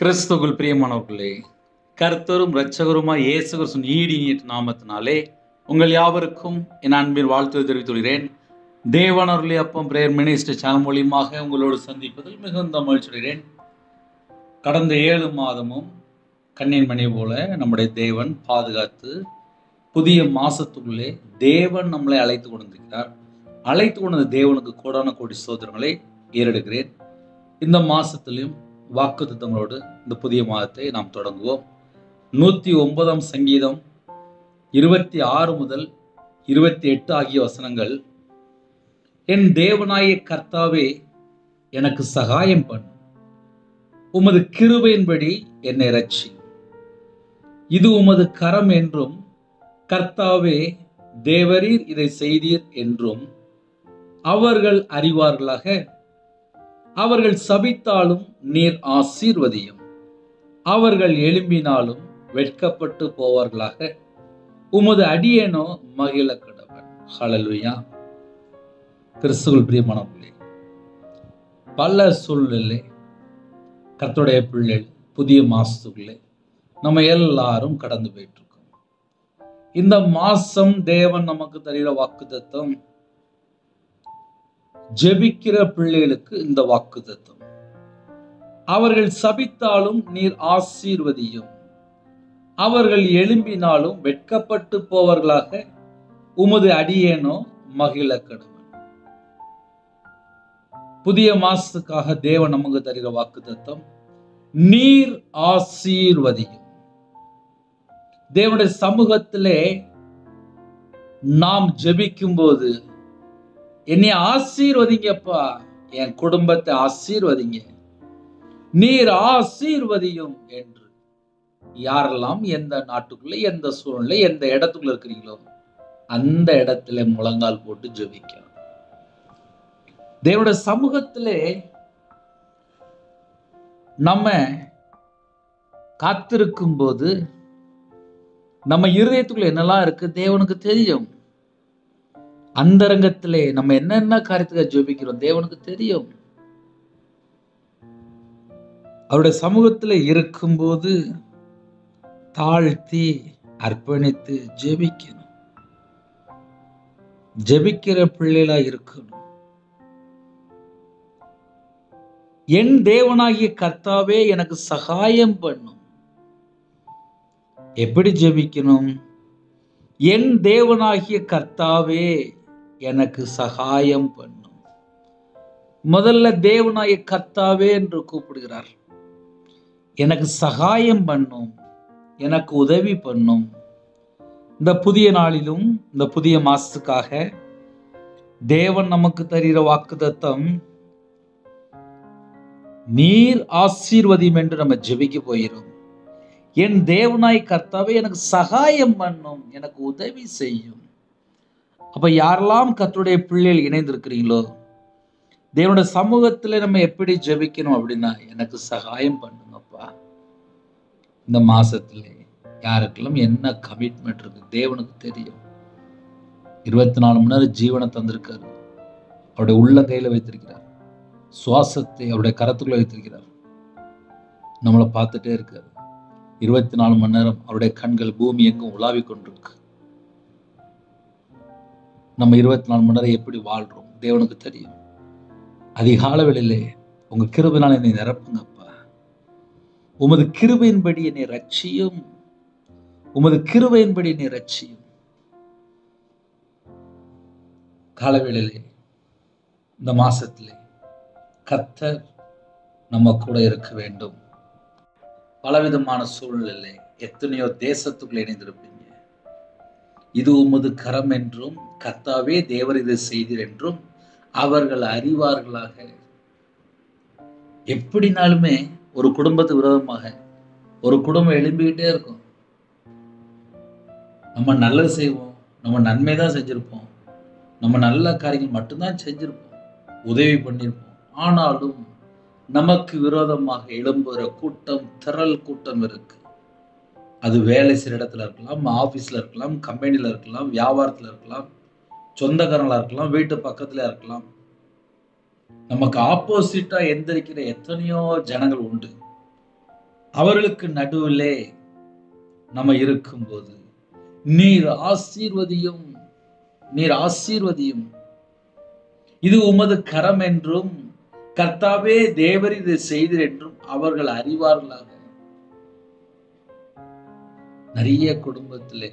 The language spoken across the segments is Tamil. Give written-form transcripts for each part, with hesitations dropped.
கிறிஸ்துவுக்குள் பிரியமானவர்களே, கர்த்தரும் இரட்சகருமாய் இயேசு கிறிஸ்துவின் ஈடிய நாமத்தினாலே உங்கள் யாவருக்கும் என் அன்பின் வாழ்த்துக்களை தெரிவித்துக் கொள்கிறேன். தேவனருளி அப்பம் பிரேயர் மினிஸ்ட்ரி சேனல் மூலியமாக உங்களோடு சந்திப்பதில் மிகுந்த மகிழ்ச்சி அடைகிறேன். கடந்த 7 மாதமும் கண்ணின் மணி போல நம்முடைய தேவன் பாதுகாத்து புதிய மாசத்துக்குள்ளே தேவன் நம்மளை அழைத்து கொண்டிருக்கிறார். அழைத்து கொண்ட தேவனுக்கு கோடான கோடி ஸ்தோத்திரங்களை ஏறெடுக்கிறேன். இந்த மாசத்திலும் வாக்குத்தத்தங்களோடு இந்த புதிய மாதத்தை நாம் தொடங்குவோம். 109 சங்கீதம் 26 முதல் 28 ஆகிய வசனங்கள். என் தேவனாய கர்த்தாவே, எனக்கு சகாயம் பண்ணு, உமது கிருபையின்படி என்னை இரட்சி. இது உமது கரம் என்றும், கர்த்தாவே தேவரீர் இதை செய்தீர் என்றும் அவர்கள் அறிவார்களாக. அவர்கள் சபித்தாலும் நீர் ஆசீர்வதியும், அவர்கள் எழும்பினாலும் வெட்கப்பட்டு போவார்களாக. உமது அடியேனோ மகிழ கடவன். ஹல்லேலூயா. கிறிஸ்துவுக்குள் பிரியமானவர்களே, பல சூழ்நிலை கர்த்தருடைய பிள்ளைகள் புதிய மாசத்துக்குள்ளே நம்ம எல்லாரும் கடந்து போயிட்டு இருக்கோம். இந்த மாசம் தேவன் நமக்கு தருகிற வாக்குத்தத்தம், ஜெபிக்கிற பிள்ளைகளுக்கு இந்த வாக்குத்தத்தம். அவர்கள் சபித்தாலும் நீர் ஆசீர்வதியும், அவர்கள் எழும்பினாலும் வெட்கப்பட்டு போவர்களாக. உமது அடியேனோ மகிழ கடவன். புதிய மாசத்துக்காக தேவன் நமக்கு தருகிற வாக்குத்தத்தம், நீர் ஆசீர்வதியும். தேவனுடைய சமூகத்திலே நாம் ஜெபிக்கும் போது, என்னை ஆசீர்வதிங்கப்பா, என் குடும்பத்தை ஆசீர்வதிங்க, நீர் ஆசீர்வதியும் என்று யாரெல்லாம் எந்த நாட்டுக்குள்ள, எந்த சூழ்நிலை, எந்த இடத்துக்குள்ள இருக்கிறீங்களோ அந்த இடத்துல முழங்கால் போட்டு ஜெபிக்கணும். தேவனுடைய சமூகத்திலே நம்ம காத்திருக்கும் போது நம்ம இருதயத்துக்குள்ள என்னெல்லாம் இருக்கு தேவனுக்கு தெரியும். அந்தரங்கத்திலே நம்ம என்னென்ன காரியத்துக்காக ஜெபிக்கிறோம் தேவனுக்கு தெரியும். அவருடைய சமூகத்தில் இருக்கும்போது தாழ்த்தி அர்ப்பணித்து ஜெபிக்கணும். ஜெபிக்கிற பிள்ளைகளா இருக்கணும். என் தேவனாகிய கர்த்தாவே, எனக்கு சகாயம் பண்ணும். எப்படி ஜெபிக்கணும்? என் தேவனாகிய கர்த்தாவே, எனக்கு சகாயம் பண்ணும். முதல்ல தேவனாகிய கர்த்தாவே என்று கூப்பிடுகிறார். எனக்கு சகாயம் பண்ணும், எனக்கு உதவி பண்ணும். இந்த புதிய நாளிலும் இந்த புதிய மாசத்துக்காக தேவன் நமக்கு தருகிற வாக்குத்தத்தம், நீர் ஆசீர்வதியும் என்று நம்ம ஜெபிக்க போகிறோம். என் தேவனாய் கர்த்தாவே, எனக்கு சகாயம் பண்ணும், எனக்கு உதவி செய்யும். அப்ப யாரெல்லாம் கர்த்தருடைய பிள்ளைகள் இணைந்திருக்கிறீங்களோ, தேவனுடைய சமூகத்துல நம்ம எப்படி ஜெபிக்கணும் அப்படின்னா, எனக்கு சகாயம் பண்ணுங்கப்பா. இந்த மாசத்துல யாருக்கெல்லாம் என்ன கமிட்மெண்ட் இருக்கு தேவனுக்கு தெரியும். 24 மணி நேரம் ஜீவனை தந்திருக்காரு. அவருடைய உள்ளங்கையில வைத்திருக்கிறார். சுவாசத்தை அவருடைய கரத்துக்குள்ள வைத்திருக்கிறார். நம்மளை பார்த்துட்டே இருக்காரு. 24 மணி நேரம் அவருடைய கண்கள் பூமி எங்கும் உலாவிக் கொண்டிருக்கு. நம்ம 24 மணி நேரம் எப்படி வாழ்றோம் தேவனுக்கு தெரியும். அதிகால வேளையிலே உங்க கிருபையினால் என்னை நிரப்புங்கப்பா, உமது கிருபையின்படி என்னை ரட்சியும், உமது கிருபையின்படி என்னை ரட்சியும். காலவேளையிலே இந்த மாசத்திலே கர்த்தர் நம்ம கூட இருக்க வேண்டும். பலவிதமான சூழ்நிலை, எத்தனையோ தேசத்துக்குள்ள இணைந்திருப்பீங்க. இது உமது கரம் என்றும், கர்த்தாவே தேவர் இதை செய்தீர் என்றும் அவர்கள் அறிவார்களாக. எப்படினாலுமே ஒரு குடும்பத்து விரோதமாக ஒரு குடும்பம் எழும்பிக்கிட்டே இருக்கும். நம்ம நல்லது செய்வோம், நம்ம நன்மை தான் செஞ்சிருப்போம், நம்ம நல்ல காரியங்கள் மட்டும்தான் செஞ்சிருப்போம், உதவி பண்ணியிருப்போம். ஆனாலும் நமக்கு விரோதமாக எழும்புகிற கூட்டம், திரள் கூட்டம் இருக்கு. அது வேலை செய்கிற இடத்துல இருக்கலாம், ஆபீஸ்ல இருக்கலாம், கம்பெனில இருக்கலாம், வியாபாரத்துல இருக்கலாம், சொந்தக்காரங்களா இருக்கலாம், வீட்டு பக்கத்துல இருக்கலாம். நமக்கு ஆப்போசிட்டா எந்திரிக்கிற எத்தனையோ ஜனங்கள் உண்டு. அவர்களுக்கு நடுவிலே நம்ம இருக்கும்போது நீர் ஆசீர்வதியும், நீர் ஆசீர்வதியும். இது உமது கரம் என்றும் கர்த்தாவே தேவர் இதை செய்தீர் என்றும் அவர்கள் அறிவார்களாக. நிறைய குடும்பத்திலே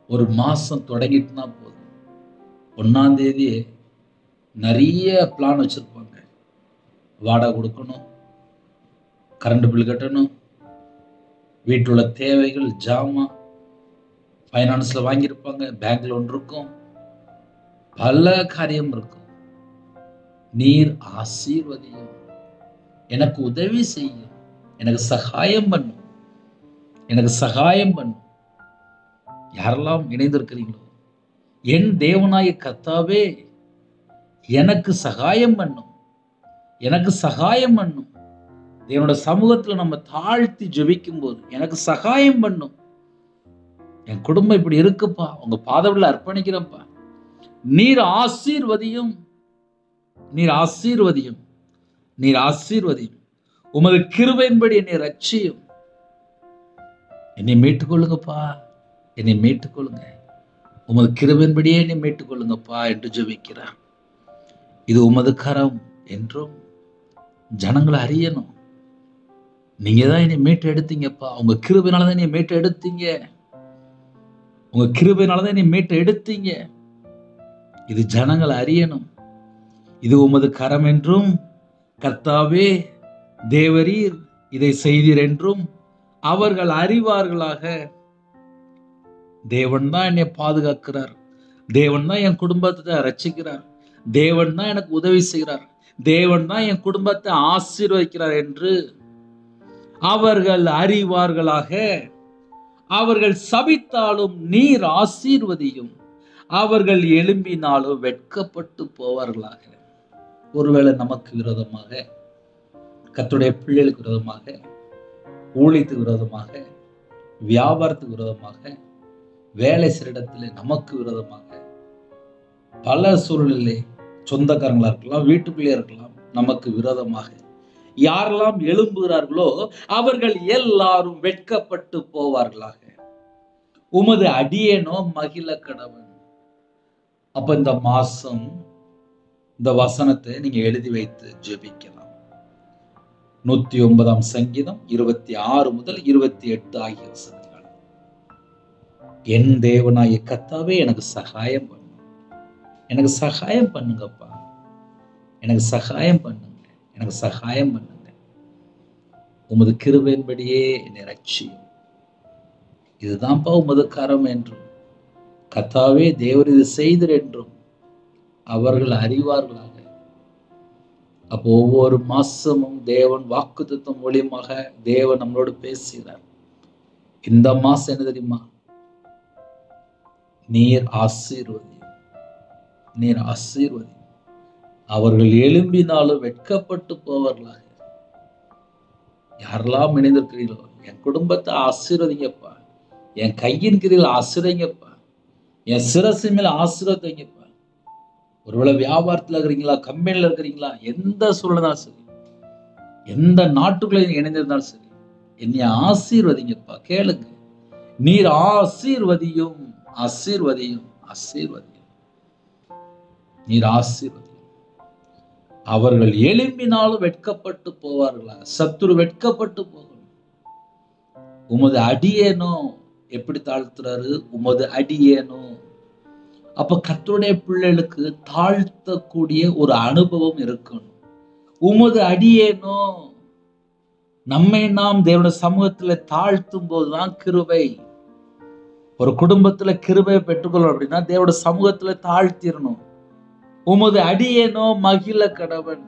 ஒரு மாசம் தொடங்கிட்டுனா போதும், 1ஆம் தேதியே நிறைய பிளான் வச்சிருப்பாங்க. வாடகை கொடுக்கணும், கரண்ட் பில் கட்டணும், வீட்டில் உள்ள தேவைகள், ஜாமான், ஃபைனான்ஸ்ல வாங்கியிருப்பாங்க, பேங்க்ல ஒன்று இருக்கும், பல காரியம் இருக்கும். நீர் ஆசீர்வதியும், எனக்கு உதவி செய்யும், எனக்கு சகாயம் பண்ணும், எனக்கு சகாயம் பண்ணும். யாரெல்லாம் இணைந்திருக்கிறீங்களோ, என் தேவனாய கர்த்தாவே எனக்கு சகாயம் பண்ணும், எனக்கு சகாயம் பண்ணும். தேவனோட சமூகத்துல நம்ம தாழ்த்தி ஜெபிக்கும் போது எனக்கு சகாயம் பண்ணும். என் குடும்பம் இப்படி இருக்குப்பா, உங்க பாதத்துல அர்ப்பணிக்கிறேன்ப்பா. நீர் ஆசீர்வதியும், நீர் ஆசீர்வதியும், நீர் ஆசீர்வதியும். உமது கிருபையின்படி என்னை ரட்சியும். என்னை மீட்டுக்கொள்ளுங்கப்பா, என்னை மீட்டுக்கொள்ளுங்க. உமது கிருபையின்படியே என்னை மீட்டுக்கொள்ளுங்கப்பா என்று ஜெபிக்கிறார். இது உமது கரம் என்றும் ஜனங்களை அறியணும். நீங்க தான் என்னை மீட்டு எடுத்தீங்கப்பா, உங்க கிருபையினாலதான் என்னை மீட்டு எடுத்தீங்க, உங்க கிருபையினாலதான் என்னை மீட்டு எடுத்தீங்க. இது ஜனங்கள் அறியணும். இது உமது கரம் என்றும் கர்த்தாவே தேவரீர் இதை செய்தீர் என்றும் அவர்கள் அறிவார்களாக. தேவன் தான் என்னை பாதுகாக்கிறார், தேவன் தான் என் குடும்பத்தை ரட்சிக்கிறார், தேவன் தான் எனக்கு உதவி செய்கிறார், தேவன் தான் என் குடும்பத்தை ஆசீர்வதிக்கிறார் என்று அவர்கள் அறிவார்களாக. அவர்கள் சபித்தாலும் நீர் ஆசீர்வதியும், அவர்கள் எழும்பினாலும் வெட்கப்பட்டு போவார்களாக. ஒருவேளை நமக்கு விரோதமாக, கர்த்தருடைய பிள்ளைகளுக்கு விரோதமாக, ஊழியத்துக்கு விரோதமாக, வியாபாரத்துக்கு விரோதமாக, வேலை செய்கிற இடத்துல நமக்கு விரோதமாக, பல சூழ்நிலை, சொந்தக்காரங்களா இருக்கலாம், வீட்டுக்குள்ளே இருக்கலாம், நமக்கு விரோதமாக யாரெல்லாம் எழும்புகிறார்களோ அவர்கள் எல்லாரும் வெட்கப்பட்டு போவார்களாக. உமது அடியேனோ மகிழ கடவன். அப்ப இந்த மாசம் இந்த வசனத்தை நீங்க எழுதி வைத்து ஜெபிக்கலாம். 109ஆம் சங்கீதம் 26 முதல் 28 ஆகிய வசனங்கள். என் தேவனாய கர்த்தாவே எனக்கு சகாயம் பண்ணுங்க, எனக்கு சகாயம் பண்ணுங்கப்பா, எனக்கு சகாயம் பண்ணுங்க, எனக்கு சகாயம் பண்ணுங்க. உமது கிருபையின்படியே என்னை ரட்சியும். இதுதான்ப்பா உமது கரம் என்றும் கர்த்தாவே தேவர் இது செய்தீர் என்றும் அவர்கள் அறிவார்களாக. அப்போ ஒவ்வொரு மாசமும் தேவன் வாக்குத்தத்தம் மூலியமாக தேவன் நம்மளோடு பேசுகிறார். இந்த மாசம் என்ன தெரியுமா? நீர் ஆசீர்வதியும், நீர் ஆசீர்வதியும். அவர்கள் எழும்பினாலும் வெட்கப்பட்டு போவார்களாக. யாரெல்லாம் இணைந்திருக்கிறீர்களோ, என் குடும்பத்தை ஆசீர்வதிங்கப்பா, என் கையின் கீழில் ஆசீர்வதிங்கப்பா, என் சிரசு மேல ஆசீர்வதிங்கப்பா. ஒருவேளை வியாபாரத்துல இருக்கிறீங்களா, கம்பெனில இருக்கிறீங்களா, எந்த சூழ்நிலையும் சரி, எந்த நாட்டுக்குள்ள இணைந்திருந்தாலும் சரி, என்னை ஆசீர்வதிங்கப்பா. கேளுங்க, நீர் ஆசீர்வதியும், ஆசீர்வதியும், ஆசீர்வதியும், நீர் ஆசீர்வதியும். அவர்கள் எழும்பினாலும் வெட்கப்பட்டு போவார்களா? சத்துரு வெட்கப்பட்டு போகணும். உமது அடியேனோ எப்படி தாழ்த்துறாரு? உமது அடியேனோ. அப்ப கர்த்தருடைய பிள்ளைகளுக்கு தாழ்த்தக்கூடிய ஒரு அனுபவம் இருக்கணும். உமது அடியேனோ. நம்மை நாம் தேவனுடைய சமூகத்துல தாழ்த்தும் போதுதான் கிருபை. ஒரு குடும்பத்துல கிருபையை பெற்றுக்கொள்ளணும் அப்படின்னா தேவனுடைய சமூகத்துல தாழ்த்திடணும். உமது அடியேனோ மகிழ கடவன்.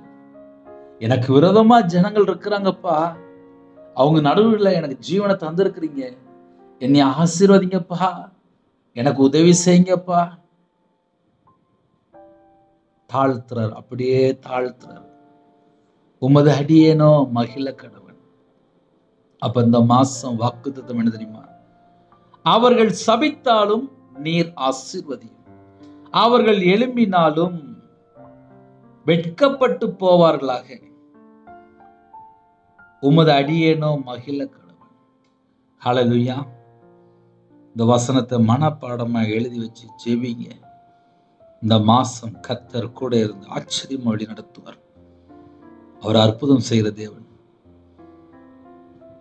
எனக்கு விரோதமா ஜனங்கள் இருக்கிறாங்கப்பா, அவங்க நடுவில் எனக்கு ஜீவனை தந்திருக்கிறீங்க, என்னை ஆசீர்வதிங்கப்பா, எனக்கு உதவி செய்யுங்கப்பா. தாழ்த்துறார், அப்படியே தாழ்த்துறார். உமது அடியேனோ மகிழ கடவன். அப்ப இந்த மாசம் வாக்குத்தத்தம் என்ன தெரியுமா? அவர்கள் சபித்தாலும் நீர் ஆசீர்வதியும், அவர்கள் எழும்பினாலும் வெட்கப்பட்டு போவார்களாக. உமது அடியேனோ மகிழ கடவுள். ஹல்லேலூயா. இந்த வசனத்தை மனப்பாடமா எழுதி வச்சு ஜெபிங்க. இந்த மாசம் கர்த்தர் கூட இருந்து ஆச்சரியம் வழி நடத்துவார். அவர் அற்புதம் செய்கிற தேவன்.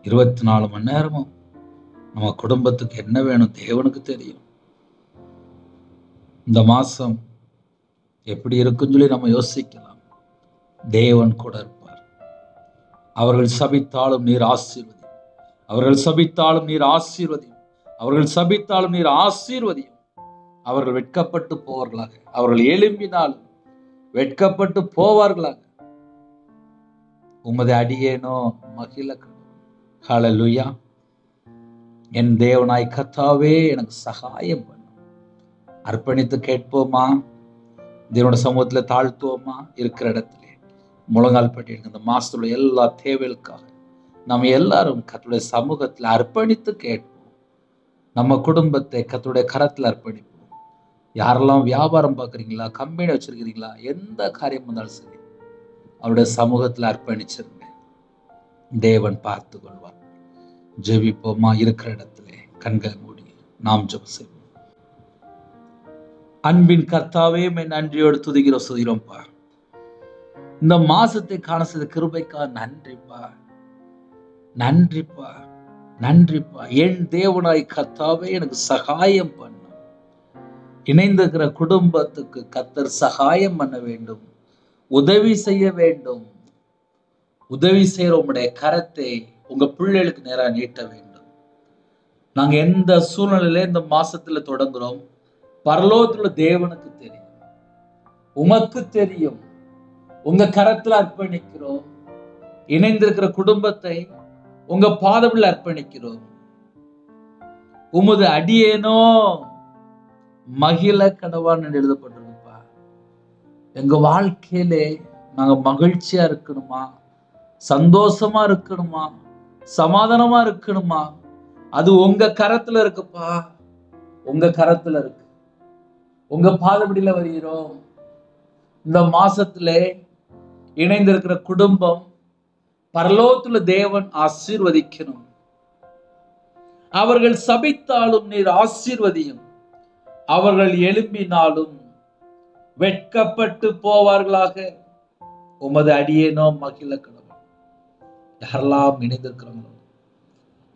24 மணி நேரமும் நம்ம குடும்பத்துக்கு என்ன வேணும் தேவனுக்கு தெரியும். இந்த மாசம் எப்படி இருக்குன்னு சொல்லி நம்ம யோசிக்கலாம். தேவன் கூட இருப்பார். அவர்கள் சபித்தாலும் நீர் ஆசீர்வதி, அவர்கள் சபித்தாலும் நீர் ஆசீர்வதி, அவர்கள் சபித்தாலும் நீர் ஆசீர்வதியும். அவர்கள் வெட்கப்பட்டு போவார்களாக, அவர்கள் எழும்பினாலும் வெட்கப்பட்டு போவார்களாக. உமது அடியேனோ மகிழ கடவுள். ஹல்லேலூயா. என் தேவனாய் கர்த்தாவே எனக்கு சகாயம் பண்ணும். அர்ப்பணித்து கேட்போமா? தேவனோட சமூகத்தில் தாழ்த்துவோமா? இருக்கிற இடத்துல முழங்கால் பட்டி இந்த மாசத்துல எல்லா தேவைகளுக்காக நம்ம எல்லாரும் கர்த்தருடைய சமூகத்தில் அர்ப்பணித்து கேட்போம். நம்ம குடும்பத்தை கர்த்தருடைய கரத்தில் அர்ப்பணிப்போம். யாரெல்லாம் வியாபாரம் பார்க்குறீங்களா, கம்பெனி வச்சிருக்கிறீங்களா, எந்த காரியம் இருந்தாலும் சரி அவருடைய சமூகத்தில் அர்ப்பணிச்சிருங்க. தேவன் பார்த்து கொள்வார். ஜெபிப்போமா? இருக்கிற இடத்துல கண்களை மூடி நாம் ஜெபம் செய்வோம். அன்பின் கர்த்தாவே, நன்றியோடு துதிக்கிறோம், சுதிக்கிறோம்ப்பா. இந்த மாசத்தை காண செய்த கிருபைக்கா நன்றிப்பா, நன்றிப்பா, நன்றிப்பா. என் தேவனாய் கர்த்தாவே எனக்கு சகாயம் பண்ணும். இணைந்திருக்கிற குடும்பத்துக்கு கர்த்தர் சகாயம் பண்ண வேண்டும், உதவி செய்ய வேண்டும். உதவி செய்யற உங்களுடைய கரத்தை உங்க பிள்ளைகளுக்கு நேராக நீட்ட வேண்டும். நாங்க எந்த சூழ்நிலையில இந்த மாசத்துல தொடங்குறோம், பரலோகத்துல தேவனுக்கு தெரியும், உமக்கு தெரியும். உங்க கரத்துல அர்ப்பணிக்கிறோம். இணைந்திருக்கிற குடும்பத்தை உங்க பாதத்தில் அர்ப்பணிக்கிறோம். உமது அடியேனோ மகிழ கடவான் என்று எழுதப்பட்டிருக்குப்பா. எங்க வாழ்க்கையிலே நாங்க மகிழ்ச்சியா இருக்கணுமா, சந்தோஷமா இருக்கணுமா, சமாதானமா இருக்கணுமா, அது உங்க கரத்துல இருக்குப்பா. உங்க கரத்துல இருக்கு. உங்க பாதபடியில வருகிறோம். இந்த மாசத்துல இணைந்திருக்கிற குடும்பம் பரலோகத்துல தேவன் ஆசீர்வதிக்கணும். அவர்கள் சபித்தாலும் நீர் ஆசீர்வதியும், அவர்கள் எழும்பினாலும் வெட்கப்பட்டு போவார்களாக. உமது அடியேனோ மகிழ கடவுள். யாரெல்லாம் இணைந்திருக்கிறாங்களோ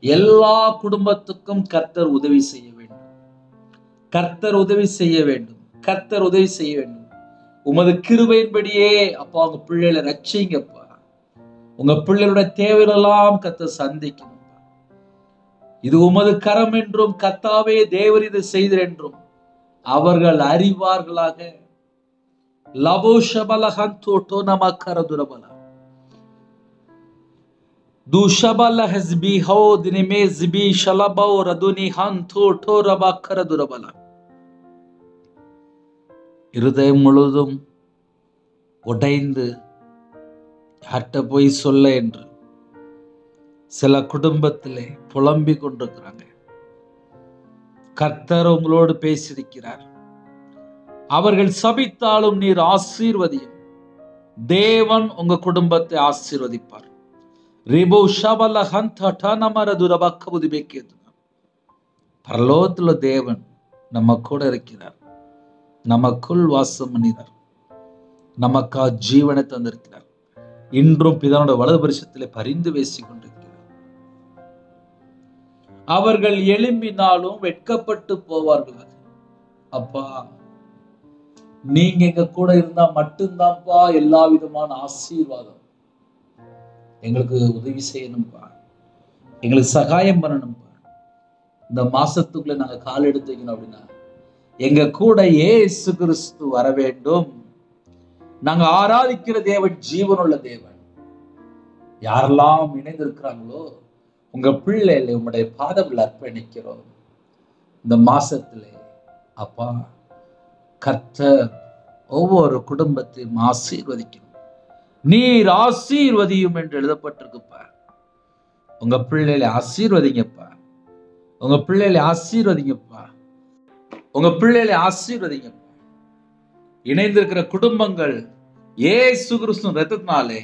எல்லா குடும்பத்துக்கும் கர்த்தர் உதவி செய்ய வேண்டும். கர்த்தர் உதவி செய்ய வேண்டும். கர்த்தர் உதவி செய்ய வேண்டும். உமது கிருபையின்படியே அப்பா உங்க பிள்ளைகளை ரட்சிங்கப்பா. உங்க பிள்ளைகளுடைய தேவையெல்லாம் கர்த்தர் சந்திக்கணும். இது உமது கரம் என்றும் கர்த்தாவே தேவர் இதை செய்தர் என்றும் அவர்கள் அறிவார்களாக. லபோஷபலஹந்தோட்டோ நமக்கரதுரபல துஷபல ஹஸ்பி ஹோ தினமே ஜிபி ஷலபோ ரதுனி ஹந்தோட்டோ ரபக்கரதுரபல. இருதயம் முழுதும் உடைந்து யார்கிட்ட போய் சொல்ல என்று சில குடும்பத்திலே புலம்பிக் கொண்டிருக்கிறாங்க. கர்த்தர் உங்களோடு பேசியிருக்கிறார். அவர்கள் சபித்தாலும் நீர் ஆசீர்வதியும். தேவன் உங்க குடும்பத்தை ஆசீர்வதிப்பார். பரலோகத்துல தேவன் நம்ம கூட இருக்கிறார். நமக்குள் வாசம் பண்ணினார். நமக்கா ஜீவனை தந்திருக்கிறார். இன்றும் பிதானோட வலது பரிசத்திலே பரிந்து பேசிக் கொண்டிருக்கிறார். அவர்கள் எழும்பினாலும் வெட்கப்பட்டு போவார்கள். அப்பா நீங்க எங்க கூட இருந்தா மட்டும்தான்ப்பா எல்லா விதமான ஆசீர்வாதம். எங்களுக்கு உதவி செய்யணும்பா, எங்களுக்கு சகாயம் பண்ணணும்பா. இந்த மாசத்துக்குள்ள நாங்க கால் எடுத்து வைக்கணும் அப்படின்னா எங்க கூட இயேசு கிறிஸ்து வர வேண்டும். நாங்க ஆராதிக்கிற தேவன் ஜீவனுள்ள தேவன். யாரெல்லாம் இணைந்திருக்கிறாங்களோ உங்க பிள்ளைகளை உங்களுடைய பாதத்தில் அர்ப்பணிக்கிறோம். இந்த மாசத்துல அப்பா கர்த்தர் ஒவ்வொரு குடும்பத்தையும் ஆசீர்வதிக்கணும். நீர் ஆசீர்வதியும் என்று எழுதப்பட்டிருக்குப்பா. உங்க பிள்ளைகளை ஆசீர்வதிங்கப்பா. உங்க பிள்ளைகளை ஆசீர்வதிங்கப்பா. உங்க பிள்ளைகளை ஆசீர்வதிங்கப்பா. இணைந்திருக்கிற குடும்பங்கள் இயேசு கிறிஸ்து இரத்தத்தினாலே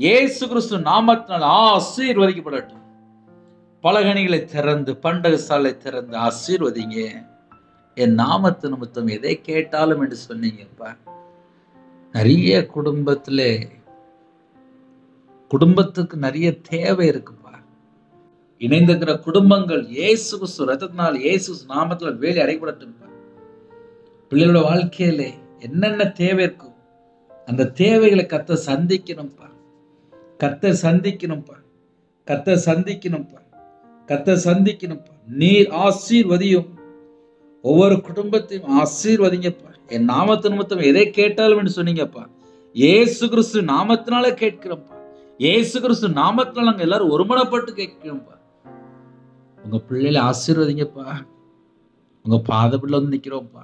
இயேசு கிறிஸ்து நாமத்தினால் ஆசீர்வதிக்கப்படட்டும். பலகணிகளை திறந்து, பண்டக சாலை திறந்து ஆசீர்வதிங்க. என் நாமத்து நிமித்தம் எதை கேட்டாலும் என்று சொன்னீங்கப்பா. நிறைய குடும்பத்துக்கு நிறைய தேவை இருக்குப்பா. இணைந்திருக்கிற குடும்பங்கள் இயேசு கிறிஸ்து ரத்தத்தினால், இயேசு நாமத்துல வேலை அடைபடட்டும். பிள்ளைகளோட வாழ்க்கையில என்னென்ன தேவை இருக்கும், அந்த தேவைகளை கர்த்தர் சந்திக்கணும்ப்பா. கர்த்தர் சந்திக்கணும்ப்பா. கர்த்தர் சந்திக்கணும்ப்பா. கர்த்தர் சந்திக்கணும்ப்பா. நீர் ஆசீர்வதியும். ஒவ்வொரு குடும்பத்தையும் ஆசீர்வதிங்கப்பா. என் நாமத்து நிமித்தம் எதை கேட்டாலும் என்று சொன்னீங்கப்பா. இயேசு கிறிஸ்து நாமத்தினால கேட்கிறோம்ப்பா. இயேசு கிறிஸ்து நாமத்தினால நாங்க எல்லாரும் ஒருமனப்பட்டு கேட்கிறோம்ப்பா. உங்க பிள்ளைகளை ஆசீர்வதிங்கப்பா. உங்க பாதபிள்ள வந்து நிக்கிறோம்ப்பா.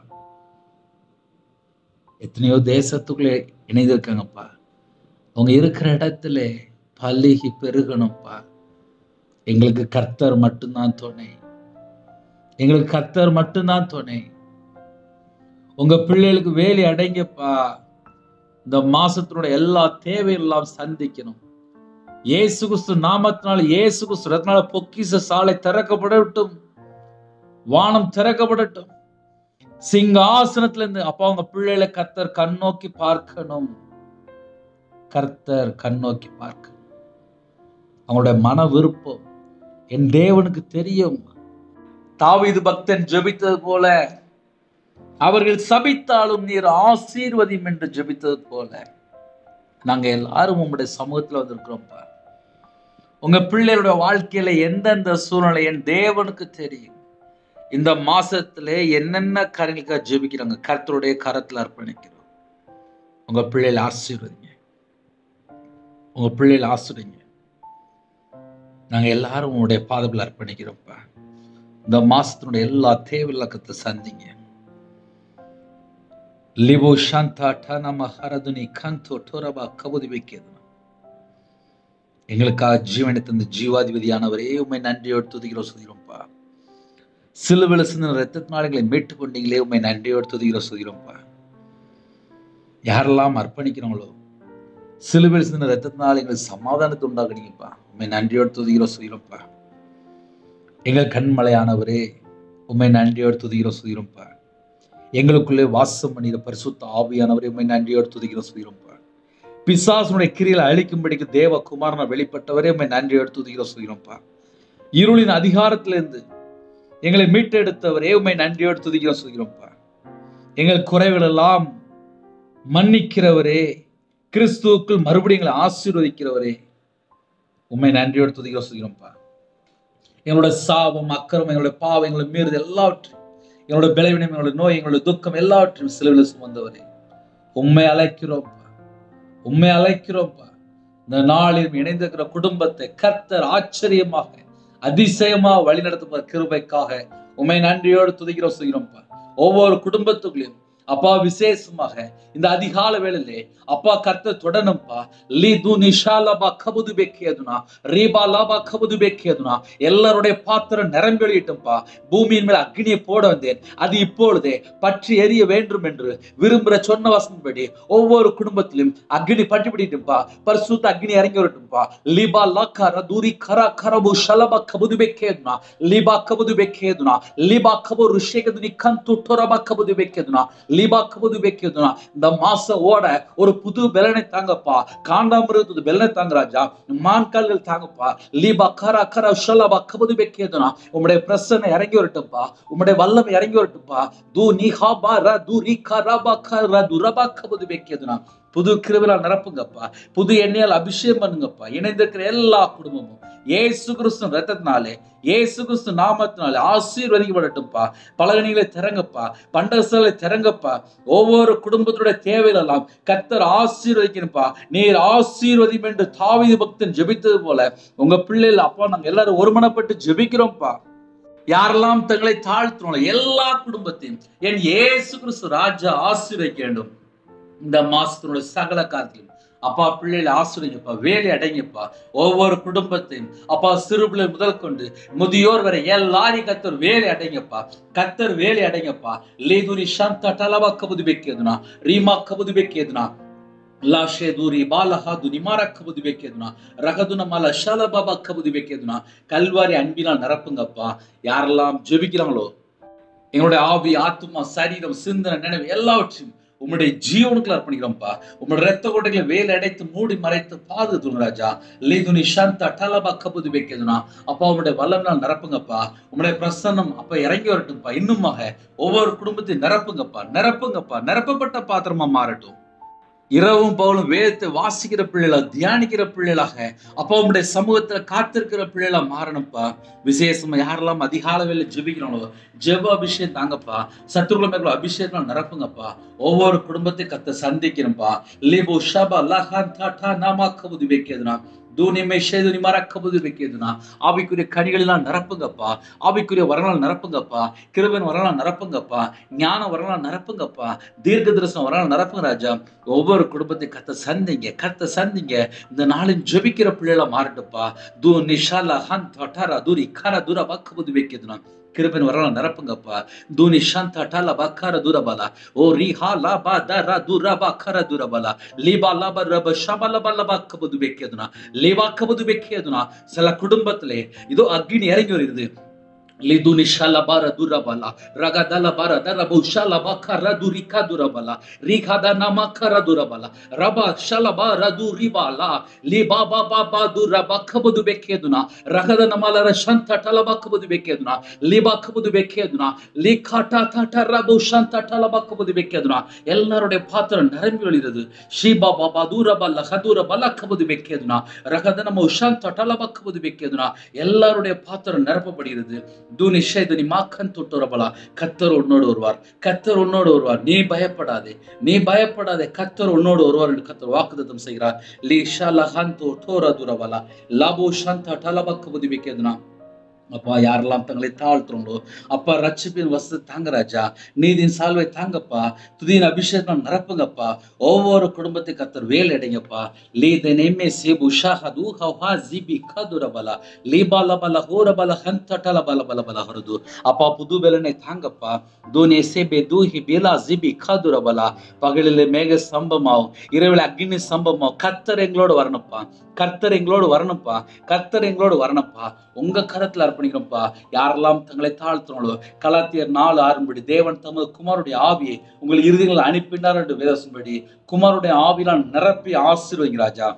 எத்தனையோ தேசத்துக்குள்ளே இணைந்திருக்காங்கப்பா. அவங்க இருக்கிற இடத்துல பலுகி பெருகணும்ப்பா. எங்களுக்கு கர்த்தர் மட்டும்தான் துணை. எங்களுக்கு கர்த்தர் மட்டும்தான் துணை. உங்க பிள்ளைகளுக்கு வேலை அடைங்கப்பா. இந்த மாசத்தினுடைய எல்லா தேவையெல்லாம் சந்திக்கணும். இயேசு கிறிஸ்து நாமத்தினால, இயேசு கிறிஸ்து ரத்தத்தினால பொக்கிஷ சாலை திறக்கப்படட்டும். வானம் திறக்கப்படட்டும். சிங்காசனத்துல இருந்து அப்பா உங்க பிள்ளைகளை கர்த்தர் கண்ணோக்கி பார்க்கணும். கர்த்தர் கண்ணோக்கி பார்க்கணும். அவங்களுடைய மன விருப்பம் என் தேவனுக்கு தெரியும். தாவீது பக்தன் ஜெபித்தது போல, அவர்கள் சபித்தாலும் நீர் ஆசீர்வதியும் என்று ஜெபித்தது போல, நாங்க எல்லாரும் உங்களுடைய சமூகத்துல வந்திருக்கிறோம்ப்பா. உங்க பிள்ளைகளுடைய வாழ்க்கையில எந்தெந்த சூழ்நிலை என் தேவனுக்கு தெரியும். இந்த மாசத்துல என்னென்ன காரியங்களுக்காக ஜெபிக்கிறாங்க, கர்த்தருடைய கரத்துல அர்ப்பணிக்கிறோம். உங்க பிள்ளைகளை ஆசீர்வதிங்க. உங்க பிள்ளைகளை ஆசீர்வதிங்க. நாங்க எல்லாரும் உங்களுடைய பாதத்தில் அர்ப்பணிக்கிறோம்ப்பா. இந்த மாசத்தினுடைய எல்லா தேவையிலக்கத்தை சந்திங்க. லிபோ சாந்தா டனம ஹரதுனி கந்தோ டோரபா கபுதி வைக்கிறது. எங்களுக்காக ஜீவனை தந்த ஜீவாதிபதியானவரே உண்மை நன்றியோடு துதிக்கிறோம், சொல்கிறோம்ப்பா. சிலுவையில் சிந்தின இரத்தத்தினால் எங்களை மீட்டுக் கொண்டீங்களே, உண்மை நன்றியோடு துதிக்கிறோம், சொல்கிறோம்ப்பா. யாரெல்லாம் அர்ப்பணிக்கிறாங்களோ, சிலுவையில் சிந்தின இரத்தத்தினால் எங்களுக்கு சமாதானத்தை உண்டாக்குனீங்கப்பா. உண்மை நன்றியோடு துதிக்கிறோம், சொல்கிறோம்ப்பா. எங்கள் கண்மலையானவரே உண்மை நன்றியோடு துதிக்கிறோம், சொல்கிறோம்ப்பா. எங்களுக்குள்ளே வாசம் பண்ணிற பரிசுத்த ஆவியானவரே உண்மை நன்றியோடு துதிக்கிறோம், சொல்கிறோம்ப்பா. பிசாசுனுடைய கிரியை அழிக்கும்படிக்கு தேவ குமாரனை வெளிப்பட்டவரே உண்மை நன்றியோடு துதிக்கிறோம், சொல்கிறோம்ப்பா. இருளின் அதிகாரத்திலிருந்து எங்களை மீட்டெடுத்தவரே உண்மை நன்றியோடு துதிக்கிறோம், சொல்கிறோம்ப்பா. எங்கள் குறைகள் எல்லாம் மன்னிக்கிறவரே, கிறிஸ்துவுக்குள் மறுபடியும் எங்களை ஆசீர்வதிக்கிறவரே உண்மை நன்றியோடு துதிக்கிறோம், சொல்கிறோம்ப்பா. எங்களுடைய சாபம், அக்கிரமம், எங்களுடைய பாவம், எங்களுடைய மீறுதல் எல்லாவற்றையும், எங்களுடைய பலவீனம், எங்களுடைய நோய், எங்களுடைய துக்கம் எல்லாவற்றையும் சிலுவையில் சுமந்தவரே உண்மை அழைக்கிறோம்ப்பா. உண்மை அழைக்கிறோம்ப்பா. இந்த நாளில் இணைந்திருக்கிற குடும்பத்தை கர்த்தர் ஆச்சரியமாக, அதிசயமாக வழிநடத்தும் கிருபைக்காக உண்மை நன்றியோடு துதிக்கிறோம், சொல்கிறோம்ப்பா. ஒவ்வொரு குடும்பத்துக்குள்ளேயும் அப்பா விசேஷமாக இந்த அதிகால வேளையிலே அப்பா கர்த்தர் தொடணும்ப்பா. லீது நிஷாலபா கபுது பெக்கியதுனா ரீபா லாபா கபுது பெக்கியதுனா எல்லாருடைய பாத்திரம் நிரம்பியட்டும்பா. பூமியின் மேல் அக்னியை போட வந்தேன், அது இப்பொழுதே பற்றி எரிய வேண்டும் என்று விரும்புகிற சொன்ன வசனப்படி ஒவ்வொரு குடும்பத்திலும் அக்னி பற்றி பிடிட்டும்பா. பரிசுத்த அக்னி இறங்கி வரட்டும்பா. லீபா லாக்கார தூரி கரா கரபு ஷலபா கபுது பெக்கியதுனா லீபா கபுது பெக்கியதுனா லீபா கபு ருஷேகதுனி கந்து டொரபா கபுது பெக்கியதுனா லீபா கபுது பெக்கியதுனா. இந்த மாசம் ஓட ஒரு புது பெலனை தாங்கப்பா. காண்டாமிருகத்து பெலனை தாங்க ராஜா. மான்கால்கள் தாங்கப்பா. லீபா கரா கரா ஷலபா கபுது பெக்கியதுனா. உம்முடைய பிரசன்னை இறங்கி வரட்டும்பா. உம்முடைய வல்லமை இறங்கி வரட்டும்பா. தூ நிஹாபா ர தூ ரிகா ரபா கர துரபா கபுது பெக்கியதுனா. புது கிருபையால் நிரப்புங்கப்பா. புது எண்ணெயால் அபிஷேகம் பண்ணுங்கப்பா. இணைந்திருக்கிற எல்லா குடும்பமும் இயேசு கிறிஸ்து ரத்தத்தினாலே, இயேசு கிறிஸ்து நாமத்தினாலே ஆசீர்வதிக்கப்படட்டும்பா. பலகணிகளை திறங்கப்பா. பண்டகசாலை திறங்கப்பா. ஒவ்வொரு குடும்பத்துடைய தேவையிலெல்லாம் கர்த்தர் ஆசீர்வதிக்கணும்பா. நீர் ஆசீர்வதியும் என்று தாவீது பக்தன் ஜெபித்தது போல உங்க பிள்ளைகள் அப்பா நாங்க எல்லாரும் ஒருமனப்பட்டு ஜெபிக்கிறோம்ப்பா. யாரெல்லாம் தங்களை தாழ்த்தினோம் எல்லா குடும்பத்தையும் என் இயேசு கிறிஸ்து ராஜா ஆசீர்வதிக்க வேண்டும். இந்த மாசத்தினுடைய சகல காலத்திலும் அப்பா பிள்ளைகளை ஆசீர்வதிங்கப்பா. வேலை அடைங்கப்பா. ஒவ்வொரு குடும்பத்தையும் அப்பா சிறு பிள்ளை முதல் கொண்டு முதியோர் வரை எல்லாரையும் கர்த்தர் வேலை அடைங்கப்பா. கர்த்தர் வேலை அடைங்கப்பா. லேதுரி சாந்தா டலவா கபுது பெக்கியதுனா ரீமா கபுது பெக்கியதுனா ಲಾಶೆ ದೂರಿ ಬಾಲಹಾದು நிமாரக்கபுதி வைக்கதுனா ரகதுன மல ஷலபபக்கபுதி வைக்கதுனா கல்வாரி அன்பினால் நிரப்புங்கப்பா. யாரெல்லாம் ஜெபிக்கிறாங்களோ எங்களுடைய ஆவி, ஆத்மா, சரீரம், சிந்தனை, நினைவு எல்லாவற்றையும் உம்முடைய ஜீவனுக்குள்ள அர்ப்பணிக்கிறோம்ப்பா. உம்முடைய ரத்த கோட்டைகளை வேலை அடைத்து மூடி மறைத்து பாதுகாத்துங்க ராஜா. லேதுனி சந்தா டலபா கபுதி வைக்கதுனா அப்பா உம்முடைய வல்லமையால் நிரப்புங்கப்பா. உம்முடைய பிரசன்னம் அப்ப இறங்கி வரட்டும்ப்பா. இன்னுமாக ஒவ்வொரு குடும்பத்தையும் நிரப்புங்கப்பா, நிரப்புங்கப்பா. நிரப்பப்பட்ட பாத்திரமா மாறட்டும். இரவும் பகலும் வேதத்தை வாசிக்கிற பிள்ளைகளாக, தியானிக்கிற பிள்ளைகளாக அப்பா உம்முடைய சமூகத்துல காத்திருக்கிற பிள்ளைகளா மாறணும்ப்பா. விசேஷமா யாரெல்லாம் அதிகாலையில ஜெபிக்கிறாங்களோ ஜெப அபிஷேகம் தாங்கப்பா. சத்துருக்குள்ள மேற்கொள்ள அபிஷேகம் நிரப்புங்கப்பா. ஒவ்வொரு குடும்பத்தையும் கத்த சந்திக்கணும்ப்பா. லிபோ ஷபா லஹான் தாட்டா நாமாக்கபுதி வைக்கிறதுனா தூணிமை சேதுனி மறக்கபுதி வைக்கிறதுனா ஆவிக்குரிய கனிகளெல்லாம் நிரப்புங்கப்பா. ஆவிக்குரிய வரலாறு நிரப்புங்கப்பா. கிருபையின் வரலாறு நிரப்புங்கப்பா. ஞான வரலாறு நிரப்புங்கப்பா. தீர்க்க தரிசனம் வரலாறு நிரப்புங்க ராஜா. ஒவ்வொரு குடும்பத்தையும் கத்த சந்திங்க, கத்த சந்திங்க. இந்த நாளின் ஜெபிக்கிற பிள்ளைகளா மாறட்டுப்பா. தூ நிஷாலா ஹன் தட்டாரா தூரி கர தூர பக்கபுதி வைக்கிறதுனா கிருபையின் வரலாறு நிரப்புங்கப்பா. தூணி சந்தா டல பக்கர தூரபலா ஓ ரிஹா லா பா தரா தூர பக்கர தூரபலா லிபா லப ரப ஷபல பல பக்கபுதி வைக்கிறதுனா லேவாக்கபுதி வைக்கிறதுனா சில குடும்பத்திலே இதோ அக்னி இறங்கி வருகிறது. லிதுனி ஷலபார துரபலா ரகதல பார தரபு ஷலபக்கர துரிகா துரபலா ரிகத நமக்கர துரபலா ரபா ஷலபார துரிபாலா லிபாபா பாபா துரபக்கபுது வெக்கேதுனா ரகத நமலர ಶಂತ ಟಲಬಕ್ಕಬುದು வெக்கேதுனா லிபாக்கபுது வெக்கேதுனா லிகாட்டா தட்ட ரபு ಶಂತ ಟಲಬಕ್ಕಬுது வெக்கேதுனா எல்லாரோட பாத்திரம் நிரம்பி வழிகிறது. ஷீபா பாபா துரபல ஹதுர பலக்கபுது வெக்கேதுனா ரகத நம ಶಂತ ಟಲಬಕ್ಕபுது வெக்கேதுனா எல்லாரோட பாத்திரம் நிரப்பப்படுகிறது. தூனிஷேதுனி மாக்கன் தொட்டுறபலா கத்தர் உன்னோடு வருவார், கத்தர் உன்னோடு வருவார். நீ பயப்படாதே, நீ பயப்படாதே. கத்தர் உன்னோடு வருவார் என்று கத்தர் வாக்குத்தத்தம் செய்கிறார். லீஷா லஹந்தோ டோர துரபலா லாபோ ஷந்த டலபக்கபுதி வைக்கிறதுனா அப்பா யாரெல்லாம் தங்களை தாழ்த்துறோங்களோ அப்பா ரட்சிப்பின் வசதி தாங்க ராஜா. நீதியின் சால்வை தாங்கப்பா. துதியின் அபிஷேகம் நிரப்புங்கப்பா. ஒவ்வொரு குடும்பத்தை கத்தர் வேலை அடைங்கப்பா. லீத நெம்மே சேபு ஷஹது ஹவா ஜிபி கதுரபலா லீபாலபல ஹோரபல ஹந்தடல பல பல பல ஹரது அப்பா புது பலனை தாங்கப்பா. தூனே சேபே தூஹி பேலா ஜிபி கதுரபலா பகலிலே மேக சம்பமாவும் இரவில் அக்னி சம்பமாவும் கத்தர் எங்களோடு வரணும்ப்பா. கர்த்தர் எங்களோடு வரணும்ப்பா. கர்த்தர் எங்களோடு வரணும்ப்பா. உங்க கரத்துல அர்ப்பணிக்கிறோம்ப்பா. யாரெல்லாம் தங்களை தாழ்த்துறாங்களோ கலாத்தியர் 4:6 தேவன் தமது குமாருடைய ஆவியை உங்கள் இறுதிகளை அனுப்பினார் என்று வேதத்தின்படி குமாருடைய ஆவியால் நிரப்பி ஆசீர்வதிங்க ராஜா.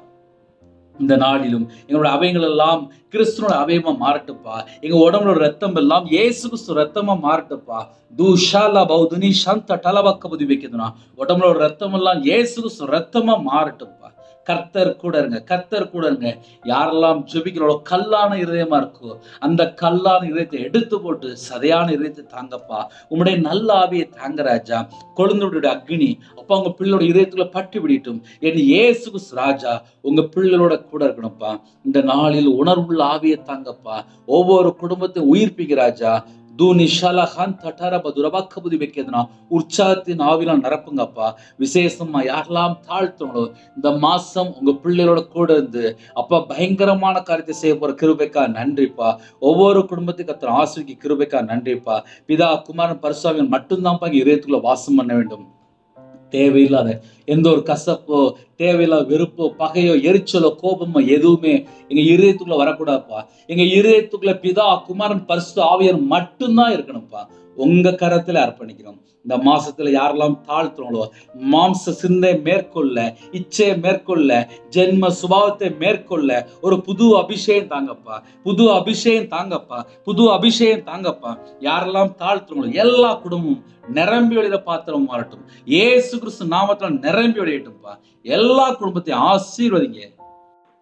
இந்த நாளிலும் எங்களுடைய அவைகள் எல்லாம் கிறிஸ்துவோட அவயமா மாறட்டுப்பா. எங்க உடம்புல ரத்தம் எல்லாம் இயேசு கிறிஸ்து ரத்தமா மாறட்டுப்பா. தூஷாலா பௌதுனி சந்த டலபக்கபுதி வைக்கிறதுனா உடம்புல ரத்தம் எல்லாம் இயேசு கிறிஸ்து ரத்தமா மாறட்டுப்பா. கர்த்தர் கூட இருங்க, கர்த்தர் கூட இருங்க. யாரெல்லாம் ஜெபிக்கிறோம் கல்லான இருதயமா இருக்கோ அந்த கல்லான இதயத்தை எடுத்து போட்டு சதையான இதயத்தை தாங்கப்பா. உம்முடைய நல்ல ஆவியை தாங்க ராஜா. கொழுந்துடைய அக்னி அப்பா உங்க பிள்ளையோட இதயத்துல பட்டு விடிட்டும். என் இயேசு கிறிஸ்து ராஜா உங்க பிள்ளைகளோட கூட இருக்கணும்ப்பா. இந்த நாளில் உணர்வுள்ள ஆவியை தாங்கப்பா. ஒவ்வொரு குடும்பத்தையும் உயிர்ப்பிக்க ராஜா. தூணி ஷலஹான் தட்டார பதுரபக்கபுதி வைக்கிறதுனா உற்சாகத்தின் ஆவிலாம் நிரப்புங்கப்பா. விசேஷமா யாரெல்லாம் தாழ்த்தவங்களோ இந்த மாசம் உங்க பிள்ளைகளோட கூட இருந்து அப்பா பயங்கரமான காரியத்தை செய்ய போற கிருபைக்கா நன்றிப்பா. ஒவ்வொரு குடும்பத்துக்கு கர்த்தர் ஆசீர்வதிக்க கிருபைக்கா நன்றிப்பா. பிதா குமாரன் பரிசுத்தாவியானவர் மட்டும்தான்ப்பா இதயத்துக்குள்ள வாசம் பண்ண வேண்டும். தேவையில்லாத எந்த ஒரு கசப்போ தேவையில்லாத வெறுப்போ பகையோ எரிச்சலோ கோபமோ எதுவுமே எங்க இருதயத்துக்குள்ள வரக்கூடாதுப்பா. எங்க இருதயத்துக்குள்ள பிதா குமாரன் பரிசுத்த ஆவியானவர் மட்டும்தான் இருக்கணும்ப்பா. உங்க கரத்துல அர்ப்பணிக்கிறோம். இந்த மாசத்துல யாரெல்லாம் தாழ்த்துறோங்களோ மாம்ச சிந்தை மேற்கொள்ள, இச்சையை மேற்கொள்ள, ஜென்ம சுபாவத்தை மேற்கொள்ள ஒரு புது அபிஷேகம் தாங்கப்பா. புது அபிஷேகம் தாங்கப்பா. புது அபிஷேகம் தாங்கப்பா. யாரெல்லாம் தாழ்த்துறோங்களோ எல்லா குடும்பமும் நிரம்பி வழியில பாத்திரம் மாறட்டும். இயேசு கிறிஸ்து நாமத்துல நிரம்பி வழியட்டும்பா. எல்லா குடும்பத்தையும் ஆசீர்வதிங்க.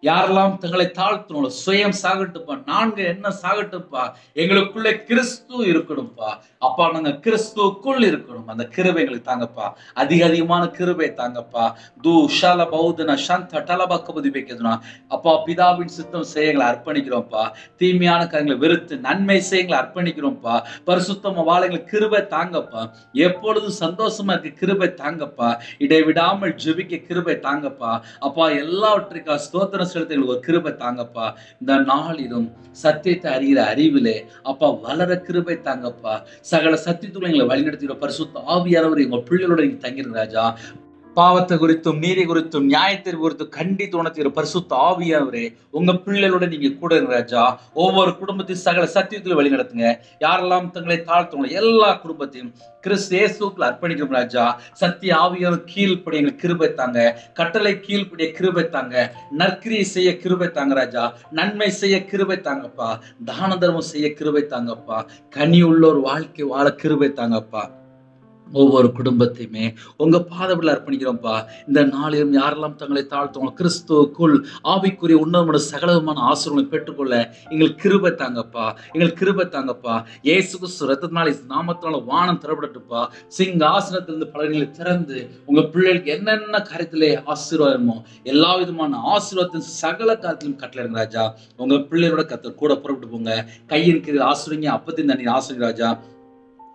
யாரெல்லாம் தங்களை தாழ்த்தணும் சுயம் சாகட்டுப்பா. நான்கு என்ன சாகட்டுப்பா. எங்களுக்குள்ள கிறிஸ்து இருக்கணும்ப்பா. அப்பா நாங்க கிறிஸ்துக்குள் இருக்கணும். அந்த கிருபை எங்களுக்கு தாங்கப்பா. அதிகமான கிருபை தாங்கப்பா. தூஷால பௌதன சந்த டலபக்கபுதி வைக்கிறதுனா அப்பா பிதாவின் சித்தம் செய்ய எங்களை அர்ப்பணிக்கிறோம்ப்பா. தீமையான காரியங்களை வெறுத்து நன்மை செய்ய எங்களை அர்ப்பணிக்கிறோம்ப்பா. பரிசுத்தமா வாழ எங்களுக்கு கிருபை தாங்கப்பா. எப்பொழுதும் சந்தோஷமா இருக்க கிருபை தாங்கப்பா. இடைவிடாமல் ஜெபிக்க கிருபை தாங்கப்பா. அப்பா எல்லாவற்றிற்கா ஸ்தோத்திரம் செலுத்த ஒரு கிருபை தாங்கப்பா. இந்த நாளிலும் சத்தியத்தை அறிகிற அறிவிலே அப்பா வளர கிருபை தாங்கப்பா. சகல சத்தியத்துக்குள்ள எங்களை வழிநடத்திட பரிசுத்த ஆவியானவர் எங்க பிள்ளைகளோட நீங்க தங்கிருங்க ராஜா. பாவத்தை குறித்தும் நீதி குறித்தும் நியாயத்தை குறித்தும் கண்டித்து உணர்த்துகிற பரிசுத்த ஆவியானவரே, உங்க பிள்ளைகளோட நீங்க கூட இருங்க ராஜா. ஒவ்வொரு குடும்பத்தையும் சகல சத்தியத்தில் வழி நடத்துங்க. யாரெல்லாம் தங்களை தாழ்த்துங்களோ எல்லா குடும்பத்தையும் கிறிஸ்து இயேசுக்குள் அர்ப்பணிக்கும் ராஜா. சத்திய ஆவியானவர் கீழ்ப்படி எங்களுக்கு கிருபை தாங்க. கட்டளை கீழ்ப்படிய கிருபை தாங்க. நற்கிரியை செய்ய கிருபை தாங்க ராஜா. நன்மை செய்ய கிருபை தாங்கப்பா. தான தர்மம் செய்ய கிருபை தாங்கப்பா. கனி உள்ள ஒரு வாழ்க்கை வாழ கிருபை தாங்கப்பா. ஒவ்வொரு குடும்பத்தையுமே உங்க பாதத்தில் அர்ப்பணிக்கிறோம்ப்பா. இந்த நாளிலும் யாரெல்லாம் தங்களை தாழ்த்துவாங்க கிறிஸ்துவுக்குள் ஆவிக்குரிய உன்னதமான சகலமான ஆசீர்வாதங்களை பெற்றுக்கொள்ள எங்களுக்கு கிருபை தாங்கப்பா. எங்களுக்கு கிருபை தாங்கப்பா. இயேசு கிறிஸ்து இரத்தத்தினால நாமத்தினால வானம் திறப்படட்டுப்பா. சிங்காசனத்திலிருந்து பலகைகளை திறந்து உங்க பிள்ளைகளுக்கு என்னென்ன காரியத்திலே ஆசீர்வாதமோ எல்லா விதமான ஆசீர்வாதத்தின் சகல காரியத்திலும் கட்டளைங்க ராஜா. உங்க பிள்ளைகளோட கர்த்தர் கூட புறப்பட்டு போங்க. கையின் கீழ் ஆசிரியங்க, அப்பத்தின் தண்ணீர் ஆசிரியங்க ராஜா.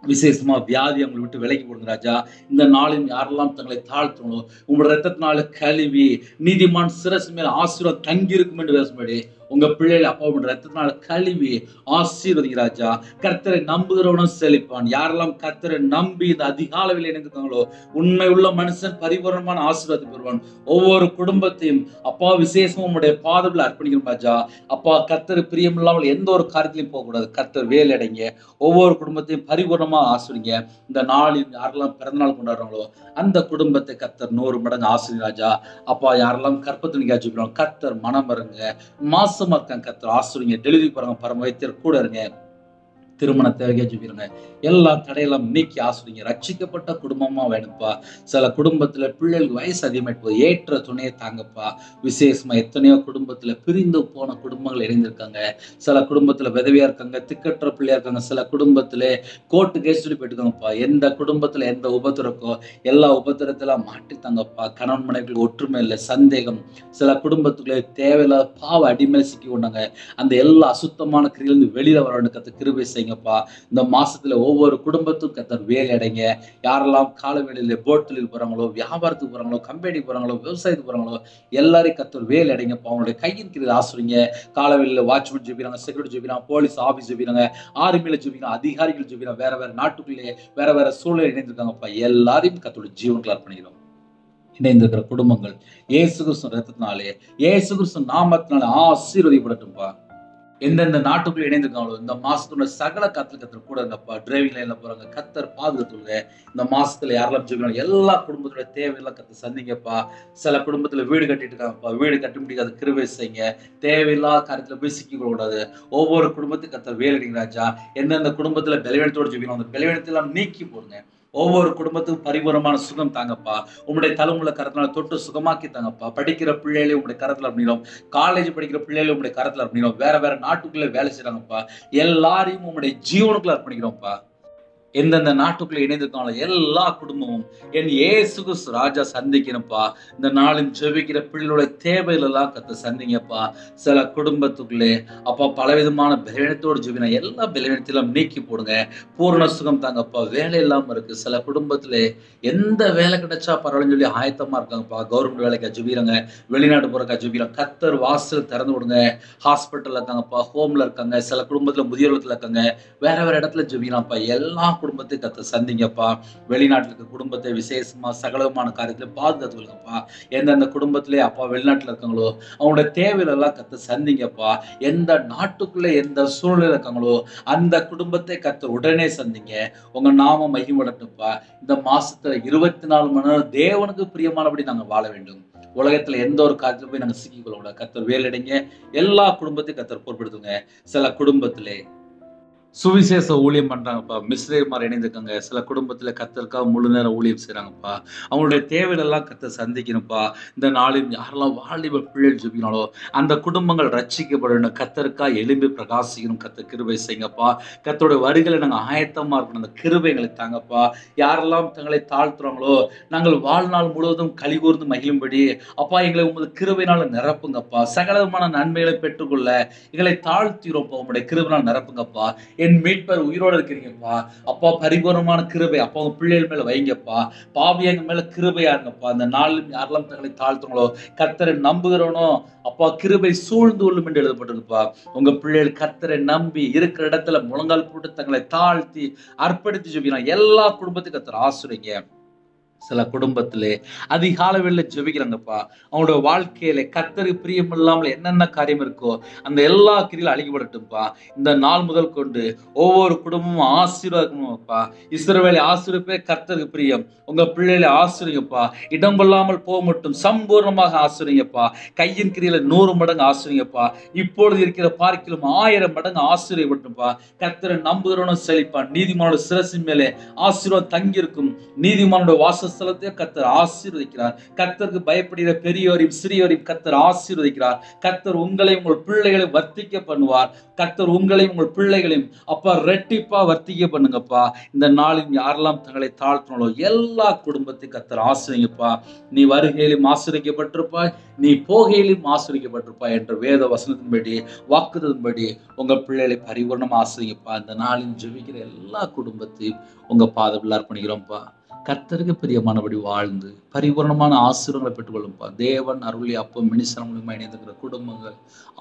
விசேஷமா வியாதி அவங்களை விட்டு விலகி கொடுங்க ராஜா. இந்த நாளில் யாரெல்லாம் தங்களை தாழ்த்தணும் உங்களோட ரத்தத்தினால கழுவி நீதிமான் சிரசு மேல ஆசீர்வாதம் தங்கி இருக்கும் என்று பேசும்படி உங்க பிள்ளைகளை அப்பா ரத்தத்தினால கழுவி ஆசீர்வதிங்க ராஜா. கர்த்தரை நம்புகிறவனும் செழிப்பான். யாரெல்லாம் கர்த்தரை நம்பி இந்த அதிகாலையில் இணைந்திருக்காங்களோ உண்மை உள்ள மனுஷன் பரிபூரணமான ஆசீர்வாதத்தை பெறுவான். ஒவ்வொரு குடும்பத்தையும் அப்பா விசேஷமும் உங்களுடைய பாதத்தில் அர்ப்பணிக்கணும் ராஜா. அப்பா கர்த்தர் பிரியம் இல்லாமல் எந்த ஒரு காரியத்திலையும் போகக்கூடாது. கர்த்தர் வேலை அடைங்க. ஒவ்வொரு குடும்பத்தையும் பரிபூர்ணமா ஆசிரிங்க. இந்த நாளில் யாரெல்லாம் பிறந்தநாள் கொண்டாடுறாங்களோ அந்த குடும்பத்தை கர்த்தர் 100 மடங்கு ஆசிரியர் ராஜா. அப்பா யாரெல்லாம் கற்பத்தில் காட்சிக்கிறோம் கர்த்தர் மனம் வருங்க. மாசமா இருக்காங்க கர்த்தர் ஆசிரியங்க. டெலிவரி போறாங்க பரம வைத்தியர் கூட இருங்க. திருமண தேவையா ஜெபிக்கிறங்க. எல்லா தடையெல்லாம் நீக்கி ஆசிரியங்க. ரட்சிக்கப்பட்ட குடும்பமா வேணும்ப்பா. சில குடும்பத்துல பிள்ளைகளுக்கு வயசு அதிகமாயிட்டு போகுது. ஏற்ற துணையை தாங்கப்பா. விசேஷமா எத்தனையோ குடும்பத்துல பிரிந்து போன குடும்பங்கள் இணைந்திருக்காங்க. சில குடும்பத்துல விதவியா இருக்காங்க, திக்கற்ற பிள்ளையா இருக்காங்க. சில குடும்பத்துல கோர்ட்டு கேஸ் சொல்லி போயிட்டுருக்காங்கப்பா. எந்த குடும்பத்துல எந்த உபத்திரக்கோ எல்லா உபத்திரத்தெல்லாம் மாட்டித்தாங்கப்பா. கணவன் மனைவிகள் ஒற்றுமை இல்லை, சந்தேகம். சில குடும்பத்துக்குள்ளே தேவையில்லாத பாவ அடிமையில சிக்கி கொண்டாங்க. அந்த எல்லா அசுத்தமான கிரியிலிருந்து வெளியில வரணும் கர்த்தர் கிருபை செய்யுங்கப்பா. இந்த மாசத்துல ஒவ்வொரு குடும்பத்துக்கும் கர்த்தர் வேலை அடைங்க. யாரெல்லாம் கால வேலையில போட் தொழில் போறாங்களோ, வியாபாரத்துக்கு போறாங்களோ, கம்பெனி போறாங்களோ, விவசாயத்துக்கு போறாங்களோ எல்லாரையும் கர்த்தர் வேலை அடைங்கப்பா. அவங்களுடைய கையின் கீழ் ஆசிரியங்க. கால வேலையில வாட்ச்மேன் ஜெபிக்கிறாங்க, செக்யூரிட்டி ஜெபிக்கிறாங்க, போலீஸ் ஆபீஸ் ஜெபிக்கிறாங்க, ஆர்மியில ஜெபிக்கிறாங்க, அதிகாரிகள் ஜெபிக்கிறாங்க, வேற வேற நாட்டுக்குள்ளே வேற வேற சூழல் இணைந்திருக்காங்கப்பா. எல்லாரையும் கர்த்தருடைய ஜீவனுக்குள்ள அர்ப்பணிக்கிறோம். இணைந்திருக்கிற குடும்பங்கள் இயேசு கிறிஸ்து ரத்தத்தினாலே இயேசு கிறிஸ்து நாமத்தினாலே ஆசீர்வதிக்கப்படட்டும்பா. எந்தெந்த நாட்டுக்குள்ள இணைந்திருக்காங்களோ இந்த மாசத்தோட சகல கத்தர் கூட இருந்தப்பா. டிரைவிங் லைன்ல போறாங்க கர்த்தர் பாதுகாத்துங்க. இந்த மாசத்துல யாரெல்லாம் ஜெபிக்கிறாங்க எல்லா குடும்பத்தோட தேவையெல்லாம் கர்த்தர் சந்திங்கப்பா. சில குடும்பத்துல வீடு கட்டிட்டு இருக்காங்கப்பா. வீடு கட்ட முடியாத கிருபை செய்யுங்க. தேவையில்லாத காரியத்துல போய் சிக்கிக்க கூடாது. ஒவ்வொரு குடும்பத்துக்கும் கர்த்தர் வேலைங்க ராஜா. எந்தெந்த குடும்பத்துல பலவீனத்தோடு ஜெபிக்கணும் அந்த பலவீனத்தை எல்லாம் நீக்கி போடுங்க. ஒவ்வொரு குடும்பத்துக்கும் பரிபூரணமான சுகம் தாங்கப்பா. உங்களுடைய தலைமுறை கரத்தினால தொட்டு சுகமாக்கி தாங்கப்பா. படிக்கிற பிள்ளைகளையும் உங்களுடைய கரத்துல அப்படினோம். காலேஜ் படிக்கிற பிள்ளைகளையும் உங்களுடைய கரத்துல அப்படினோம். வேற வேற நாட்டுக்குள்ள வேலை செய்யறாங்கப்பா. எல்லாரையும் உங்களுடைய ஜீவனுக்குள்ள அர்ப்பணிக்கிறோம்ப்பா. எந்தெந்த நாட்டுக்குள்ள இணைந்திருக்காங்களோ எல்லா குடும்பமும் என் இயேசு கிறிஸ்து ராஜா சந்திக்கணும்ப்பா. இந்த நாளும் ஜெபிக்கிற பிள்ளைகளுடைய தேவைகள் எல்லாம் கர்த்தர் சந்திங்கப்பா. சில குடும்பத்துக்குள்ளே அப்பா பலவிதமான பலவீனத்தோடு ஜெபினா எல்லா பலவீனத்தையும் நீக்கி போடுங்க. பூரண சுகம் தாங்கப்பா. வேலை இல்லாம இருக்கு. சில குடும்பத்திலே எந்த வேலை கிடைச்சா பரவாயில்லன்னு சொல்லி ஆயத்தமா இருக்காங்கப்பா. கவர்மெண்ட் வேலைக்கா ஜெபிக்கிறாங்க, வெளிநாட்டு போறக்கா ஜெபிக்கிறாங்க. கர்த்தர் வாசல் திறந்து விடுங்க. ஹாஸ்பிட்டல்ல இருக்காங்கப்பா, ஹோம்ல இருக்காங்க, சில குடும்பத்துல முதியோர்ல இருக்காங்க, வேற வேற இடத்துல ஜெபிக்கிறாங்கப்பா. எல்லா குடும்பத்தை கர்த்தர் சந்திங்கப்பா. வெளிநாட்டுல இருக்க குடும்பத்தை விசேஷமா சகலமான காரியத்துல பாதுகாத்து கொள்ளுங்கப்பா. எந்தெந்த குடும்பத்திலே அப்பா வெளிநாட்டுல இருக்காங்களோ அவங்களோட தேவையில எல்லாம் கர்த்தர் சந்திங்கப்பா. எந்த நாட்டுக்குள்ள எந்த சூழ்நிலை இருக்காங்களோ அந்த குடும்பத்தை கர்த்தர் உடனே சந்திங்க. உங்க நாம மகிமைப்படட்டும்ப்பா. இந்த மாசத்துல 24 மணி நேரம் தேவனுக்கு பிரியமானபடி நாங்க வாழ வேண்டும். உலகத்துல எந்த ஒரு காரியத்துல போய் நாங்க சிக்கிக் கொள்ள கூடாது. கர்த்தர் வேலையடைங்க. எல்லா குடும்பத்தையும் கர்த்தர் பொறுப்படுத்துங்க. சில குடும்பத்திலே சுவிசேஷ ஊழியம் பண்றாங்கப்பா. மிஸ்ரேமார் இணைந்திருக்காங்க. சில குடும்பத்துல கர்த்தருக்காக முழு நேரம் ஊழியம் செய்யறாங்கப்பா. அவங்களுடைய தேவைகள் எல்லாம் கர்த்தர் சந்திக்கணும்ப்பா. இந்த நாளில் யாரெல்லாம் வாலிப பிள்ளைகள் ஜெபிக்கிறாங்களோ அந்த குடும்பங்கள் ரட்சிக்கப்பட வேண்டும். கர்த்தருக்காக எழும்பி பிரகாசிக்கணும். கர்த்தர் கிருபை செய்யுங்கப்பா. கர்த்தருடைய வருகையில நாங்க ஆயத்தமா இருக்கணும். அந்த கிருபைகளை தாங்கப்பா. யாரெல்லாம் தங்களை தாழ்த்துறாங்களோ நாங்கள் வாழ்நாள் முழுவதும் கலிகூர்ந்து மகிழும்படி அப்பா எங்களை உமது கிருபையினால நிரப்புங்கப்பா. சகலமான நன்மைகளை பெற்றுக்கொள்ள எங்களை தாழ்த்திரோம்ப்பா. உங்களுடைய கிருபையினால் நிரப்புங்கப்பா. என் மீட்பர் உயிரோடு இருக்கிறீங்கப்பா. அப்பா பரிபூர்ணமான கிருபை அப்பா உங்க பிள்ளைகள் மேல வைங்கப்பா. பாவியங்க மேல கிருபையா இருங்கப்பா. அந்த நாளில் யாரெல்லாம் தங்களை தாழ்த்துங்களோ கர்த்தரை நம்புகிறவனோ அப்பா கிருபை சூழ்ந்து கொள்ளும் என்று எழுதப்பட்டிருக்குப்பா. உங்க பிள்ளைகள் கர்த்தரை நம்பி இருக்கிற இடத்துல முழங்கால் போட்டு தங்களை தாழ்த்தி அர்ப்பணித்து ஜெபிக்கிறாங்க. எல்லா குடும்பத்துக்கும் கர்த்தர் ஆசீர்வதிங்க. சில குடும்பத்திலே அதிகால வேளையில ஜெபிக்கிறாங்கப்பா. அவங்களோட வாழ்க்கையில கர்த்தருக்கு பிரியம் இல்லாமல் என்னென்ன காரியம் இருக்கோ அந்த எல்லா கிரியிலும் அழிக்கப்படட்டும்பா. இந்த நாள் முதல் கொண்டு ஒவ்வொரு குடும்பமும் ஆசீர்வாதமாப்பா. இஸ்ரவேலை ஆசீர்வதிப்பே கர்த்தருக்கு பிரியம். உங்க பிள்ளைகளை ஆசீர்வதிங்கப்பா. இடம் கொள்ளாமல் போக மட்டும் சம்பூர்ணமாக ஆசீர்வதிங்கப்பா. கையின் கிரியில 100 மடங்கு ஆசீர்வதிங்கப்பா. இப்பொழுது இருக்கிற பார்க்கிலும் 1000 மடங்கு ஆசீர்வதிப்பட்டும்பா. கர்த்தரை நம்புகிறவனும் செழிப்பான். நீதிமானோட சிரசின் மேலே ஆசீர்வாதம் தங்கியிருக்கும். நீதிமானோட வாசஸ்தலத்தை கர்த்தர் ஆசீர்வதிக்கிறார். கர்த்தருக்கு பயப்படுகிற பெரியோரையும் சிறியோரையும் கர்த்தர் ஆசீர்வதிக்கிறார். கர்த்தர் உங்களையும் உங்கள் பிள்ளைகளையும் வர்த்திக்க பண்ணுவார். கர்த்தர் உங்களையும் உங்கள் பிள்ளைகளையும் அப்பா ரெட்டிப்பா வர்த்திக்க பண்ணுங்கப்பா. இந்த நாளில் யாரெல்லாம் தங்களை தாழ்த்தினாலோ எல்லா குடும்பத்தையும் கர்த்தர் ஆசீர்வதிங்கப்பா. நீ வருகையிலும் ஆசீர்வதிக்கப்பட்டிருப்பாய், நீ போகையிலும் ஆசீர்வதிக்கப்பட்டிருப்பாய் என்ற வேத வசனத்தின்படி வாக்குதத்தின்படி உங்க பிள்ளைகளை பரிபூர்ணமா ஆசீர்வதிங்கப்பா. இந்த நாளில் ஜெபிக்கிற எல்லா குடும்பத்தையும் உங்க பாதத்தில் அர்ப்பணிக்கிறோம்ப்பா. கர்த்தருக்கு பிரியமானபடி வாழ்ந்து பரிபூர்ணமான ஆசீர்வாதங்களை பெற்றுக்கொள்ளும்பா. தேவன் அருளி அப்பம் மினிசனம் மூலமா இணைந்திருக்கிற குடும்பங்கள்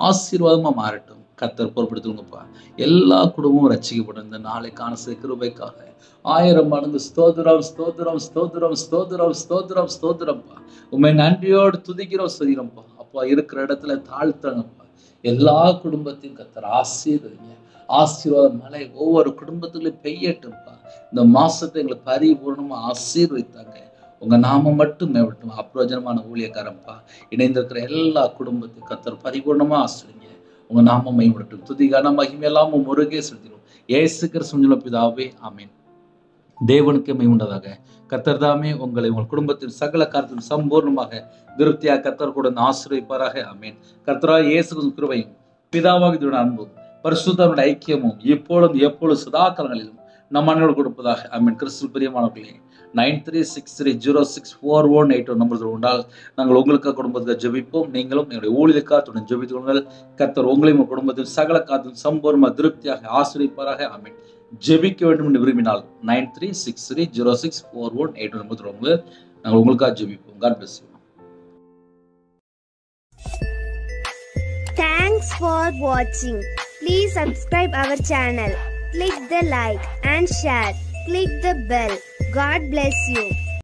ஆசீர்வாதமா மாறட்டும். கர்த்தர் பொறுப்படுத்துங்கப்பா. எல்லா குடும்பமும் ரட்சிக்கப்படும். இந்த நாளைக்கான கிருபைக்காக 1000 மடங்கு ஸ்தோத்திரம் ஸ்தோத்திரம் ஸ்தோத்திரம் ஸ்தோத்திரம் ஸ்தோத்திரம் ஸ்தோத்திரம்ப்பா. உண்மை நன்றியோடு துதிக்கிறோம் சொல்கிறோம்ப்பா. அப்பா இருக்கிற இடத்துல தாழ்த்தாங்கப்பா. எல்லா குடும்பத்தையும் கர்த்தர் ஆசீர்வதிங்க. ஆசீர்வாத மழை ஒவ்வொரு குடும்பத்துக்குள்ளே பெய்யட்டும்ப்பா. இந்த மாசத்தை எங்களை பரிபூர்ணமா ஆசீர்வதித்தாங்க. உங்க நாமம் மட்டும் மேவட்டும். அப்பிரயோஜனமான ஊழியக்காரப்பா. இணைந்திருக்கிற எல்லா குடும்பத்தையும் கர்த்தர் பரிபூர்ணமா ஆசீர்வதிங்க. உங்க நாமம் மேம்படட்டும். துதிகான மகிமையெல்லாம் முருகே செலுத்திடும். இயேசு கிறிஸ்து பிதாவே ஆமென். தேவனுக்கு மேம்பட்டதாக. கர்த்தர் தாமே உங்களை உங்கள் குடும்பத்தின் சகல காரியத்திலும் சம்பூர்ணமாக திருப்தியாக கர்த்தர் கூட ஆசீர்வதிப்பாராக. ஆமென். கர்த்தராகிய இயேசு கிறிஸ்துவின் கிருபையும் பிதாவாகிய அன்பும் பரிசுத்தமுடைய ஐக்கியமும் இப்பொழுதும் எப்பொழுது சதாகாலங்களிலும் நம் அனைவரோடு கொடுப்பதாக. ஆமென். கிறிஸ்துவில் பிரியமானவர்களே, 9363064181 நம்பர் உண்டால் நாங்கள் உங்களுக்காக குடும்பத்துக்கு ஜெபிப்போம். நீங்களும் எங்களுடைய ஊழியக்காக ஜெபித்துக் கொள்ளுங்கள். கர்த்தர் உங்களையும் உங்கள் குடும்பத்தில் சகல காரியத்திலும் சம்பூர்ணமாக திருப்தியாக ஆசீர்வதிப்பாராக. ஆமென். ஜெபிக்க வேண்டும் என்று விரும்பினால் 9363064181 நம்பர் நாங்கள் உங்களுக்காக ஜெபிப்போம். God bless you. Thanks for watching. Please subscribe our channel. Click the like and share. Click the bell. God bless you.